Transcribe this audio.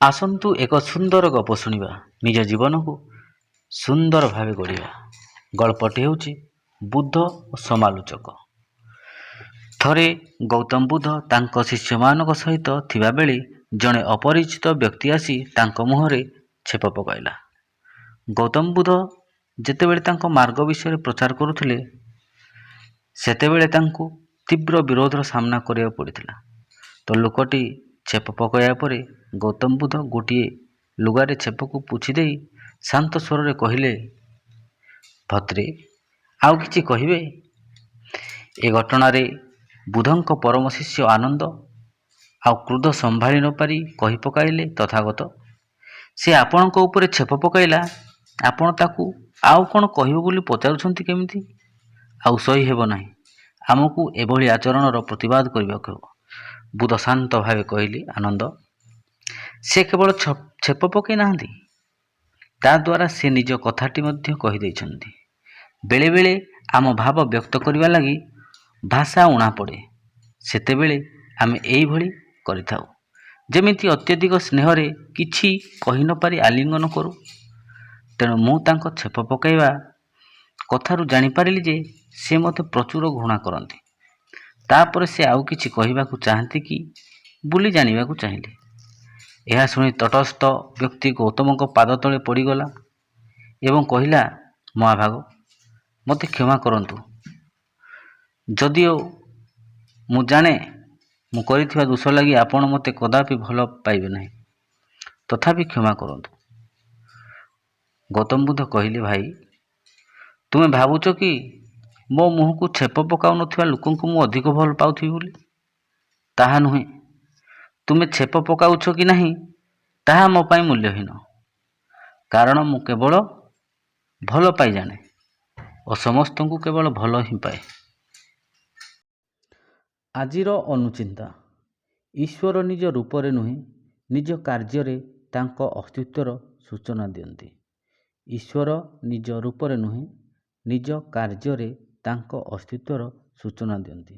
ଆସନ୍ତୁ ଏକ ସୁନ୍ଦର ଗପ ଶୁଣିବା, ନିଜ ଜୀବନକୁ ସୁନ୍ଦର ଭାବେ ଗଢ଼ିବା। ଗଳ୍ପଟି ହେଉଛି ବୁଦ୍ଧ ଓ ସମାଲୋଚକ। ଥରେ ଗୌତମ ବୁଦ୍ଧ ତାଙ୍କ ଶିଷ୍ୟମାନଙ୍କ ସହିତ ଥିବାବେଳେ ଜଣେ ଅପରିଚିତ ବ୍ୟକ୍ତି ଆସି ତାଙ୍କ ମୁହଁରେ ଛେପ ପକାଇଲା। ଗୌତମ ବୁଦ୍ଧ ଯେତେବେଳେ ତାଙ୍କ ମାର୍ଗ ବିଷୟରେ ପ୍ରଚାର କରୁଥିଲେ, ସେତେବେଳେ ତାଙ୍କୁ ତୀବ୍ର ବିରୋଧର ସାମ୍ନା କରିବାକୁ ପଡ଼ିଥିଲା। ତ ଲୋକଟି ଛେପ ପକାଇବା ପରେ ଗୌତମ ବୁଦ୍ଧ ଗୋଟିଏ ଲୁଗାରେ ଛେପକୁ ପୋଛି ଦେଇ ଶାନ୍ତ ସ୍ୱରରେ କହିଲେ, ଭଦ୍ରେ, ଆଉ କିଛି କହିବେ? ଏ ଘଟଣାରେ ବୁଦ୍ଧଙ୍କ ପରମ ଶିଷ୍ୟ ଆନନ୍ଦ ଆଉ କ୍ରୋଧ ସମ୍ଭାଳି ନ ପାରି କହି ପକାଇଲେ, ତଥାଗତ, ସେ ଆପଣଙ୍କ ଉପରେ ଛେପ ପକାଇଲା, ଆପଣ ତାକୁ ଆଉ କ'ଣ କହିବ ବୋଲି ପଚାରୁଛନ୍ତି କେମିତି? ଆଉ ସହି ହେବ ନାହିଁ। ଆମକୁ ଏଭଳି ଆଚରଣର ପ୍ରତିବାଦ କରିବାକୁ ହେବ। ବୁଦ୍ଧ ଶାନ୍ତ ଭାବେ କହିଲେ, ଆନନ୍ଦ, ସେ କେବଳ ଛେପ ପକାଇ ନାହାନ୍ତି, ତା ଦ୍ୱାରା ସେ ନିଜ କଥାଟି ମଧ୍ୟ କହିଦେଇଛନ୍ତି। ବେଳେବେଳେ ଆମ ଭାବ ବ୍ୟକ୍ତ କରିବା ଲାଗି ଭାଷା ଉଣା ପଡ଼େ। ସେତେବେଳେ ଆମେ ଏଇଭଳି କରିଥାଉ, ଯେମିତି ଅତ୍ୟଧିକ ସ୍ନେହରେ କିଛି କହି ନ ପାରି ଆଲିଙ୍ଗନ କରୁ। ତେଣୁ ମୁଁ ତାଙ୍କ ଛେପ ପକାଇବା କଥାରୁ ଜାଣିପାରିଲି ଯେ ସେ ମୋତେ ପ୍ରଚୁର ଘୃଣା କରନ୍ତି। ତାପରେ ସେ ଆଉ କିଛି କହିବାକୁ ଚାହାନ୍ତି କି ବୋଲି ଜାଣିବାକୁ ଚାହିଁଲେ। ଏହା ଶୁଣି ତଟସ୍ଥ ବ୍ୟକ୍ତି ଗୌତମଙ୍କ ପାଦ ତଳେ ପଡ଼ିଗଲା ଏବଂ କହିଲା, ମହାଭାଗ, ମୋତେ କ୍ଷମା କରନ୍ତୁ। ଯଦିଓ ମୁଁ ଜାଣେ ମୁଁ କରିଥିବା ଦୋଷ ଲାଗି ଆପଣ ମୋତେ କଦାପି ଭଲ ପାଇବେ ନାହିଁ, ତଥାପି କ୍ଷମା କରନ୍ତୁ। ଗୌତମ ବୁଦ୍ଧ କହିଲେ, ଭାଇ, ତୁମେ ଭାବୁଛ କି ମୋ ମୁହଁକୁ ଛେପ ପକାଉନଥିବା ଲୋକଙ୍କୁ ମୁଁ ଅଧିକ ଭଲ ପାଉଥିବି ବୋଲି? ତାହା ନୁହେଁ। ତୁମେ ଛେପ ପକାଉଛ କି ନାହିଁ ତାହା ମୋ ପାଇଁ ମୂଲ୍ୟହୀନ, କାରଣ ମୁଁ କେବଳ ଭଲ ପାଇ ଜାଣେ ଓ ସମସ୍ତଙ୍କୁ କେବଳ ଭଲ ହିଁ ପାଏ। ଆଜିର ଅନୁଚିନ୍ତା। ଈଶ୍ୱର ନିଜ ରୂପରେ ନୁହେଁ, ନିଜ କାର୍ଯ୍ୟରେ ତାଙ୍କ ଅସ୍ତିତ୍ୱର ସୂଚନା ଦିଅନ୍ତି। ଈଶ୍ୱର ନିଜ ରୂପରେ ନୁହେଁ, ନିଜ କାର୍ଯ୍ୟରେ ତାଙ୍କ ଅସ୍ତିତ୍ୱର ସୂଚନା ଦିଅନ୍ତି।